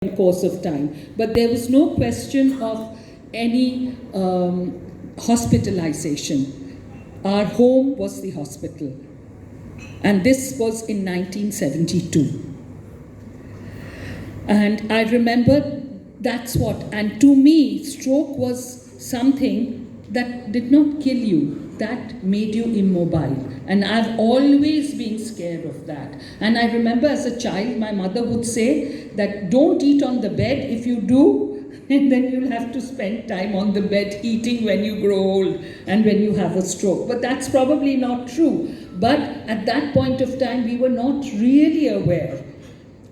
in course of time. But there was no question of any hospitalization. Our home was the hospital. And this was in 1972. And I remember that's what, and to me, stroke was something that did not kill you, that made you immobile. And I've always been scared of that. And I remember as a child, my mother would say that don't eat on the bed. If you do, and then you'll have to spend time on the bed eating when you grow old and when you have a stroke. But that's probably not true. But at that point of time, we were not really aware.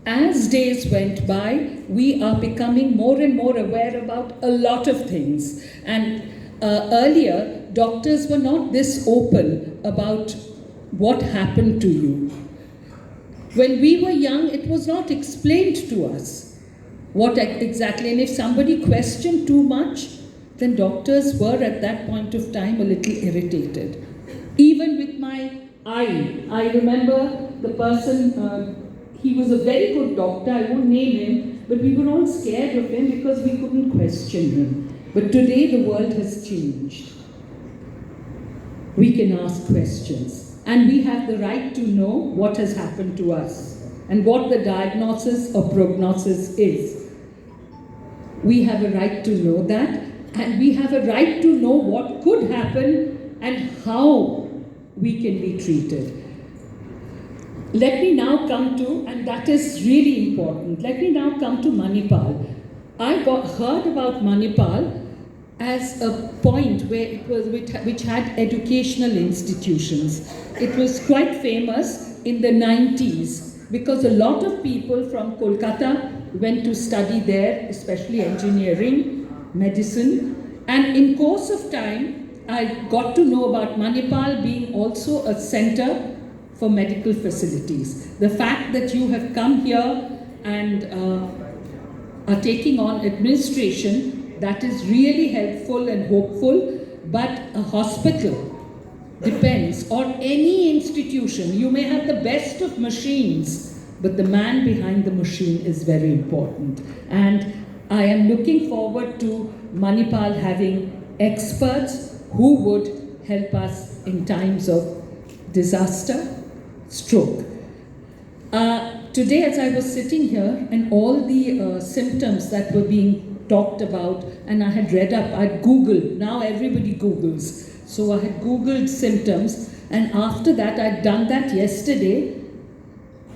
As days went by, we are becoming more and more aware about a lot of things. And earlier, doctors were not this open about what happened to you. When we were young, it was not explained to us what exactly. And if somebody questioned too much, then doctors were at that point of time a little irritated. Even with my eye, I remember the person, he was a very good doctor, I won't name him, but we were all scared of him because we couldn't question him. But today the world has changed. We can ask questions, and we have the right to know what has happened to us and what the diagnosis or prognosis is. We have a right to know that, and we have a right to know what could happen and how we can be treated. Let me now come to, and that is really important, let me now come to Manipal. I heard about Manipal as a point where it was, which had educational institutions. It was quite famous in the 90s because a lot of people from Kolkata went to study there, especially engineering, medicine. And in course of time, I got to know about Manipal being also a center for medical facilities. The fact that you have come here and are taking on administration, that is really helpful and hopeful, but a hospital depends, or any institution. You may have the best of machines, but the man behind the machine is very important. And I am looking forward to Manipal having experts who would help us in times of disaster, stroke. Today, as I was sitting here and all the symptoms that were being talked about, and I had read up, I'd Googled, now everybody Googles. So I had Googled symptoms, and after that, I'd done that yesterday.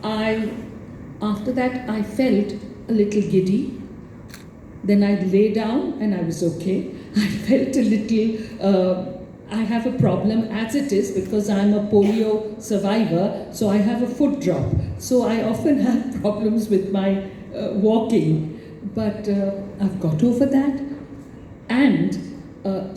After that, I felt a little giddy. Then I lay down and I was okay. I felt a little, I have a problem as it is because I'm a polio survivor, so I have a foot drop. So I often have problems with my walking, but I've got over that. And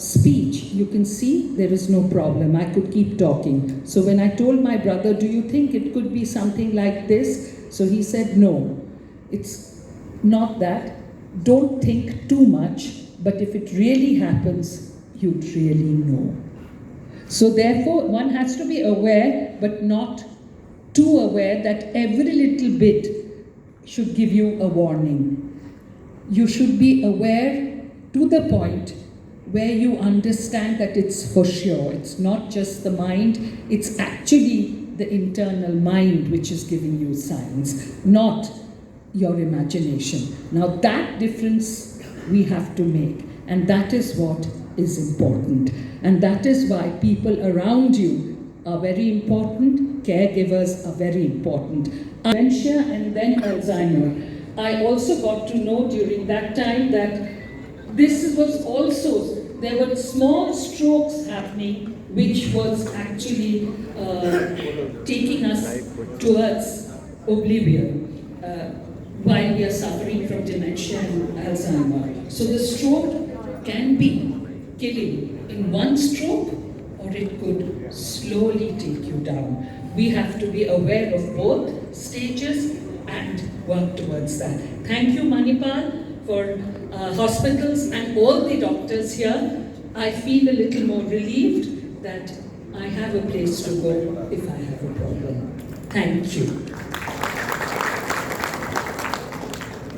speech, you can see there is no problem. I could keep talking. So when I told my brother, do you think it could be something like this? So he said, no, it's not that. Don't think too much, but if it really happens, you'd really know. So therefore, one has to be aware, but not too aware that every little bit should give you a warning. You should be aware to the point where you understand that it's for sure. It's not just the mind, it's actually the internal mind which is giving you signs, not your imagination. Now that difference we have to make, and that is what is important. And that is why people around you are very important, caregivers are very important. Dementia and then Alzheimer. I also got to know during that time that this was also, there were small strokes happening which was actually taking us towards oblivion while we are suffering from dementia and Alzheimer. So the stroke can be killing in one stroke, or it could slowly take you down. We have to be aware of both stages and work towards that. Thank you, Manipal, for hospitals and all the doctors here. I feel a little more relieved that I have a place to go if I have a problem. Thank you.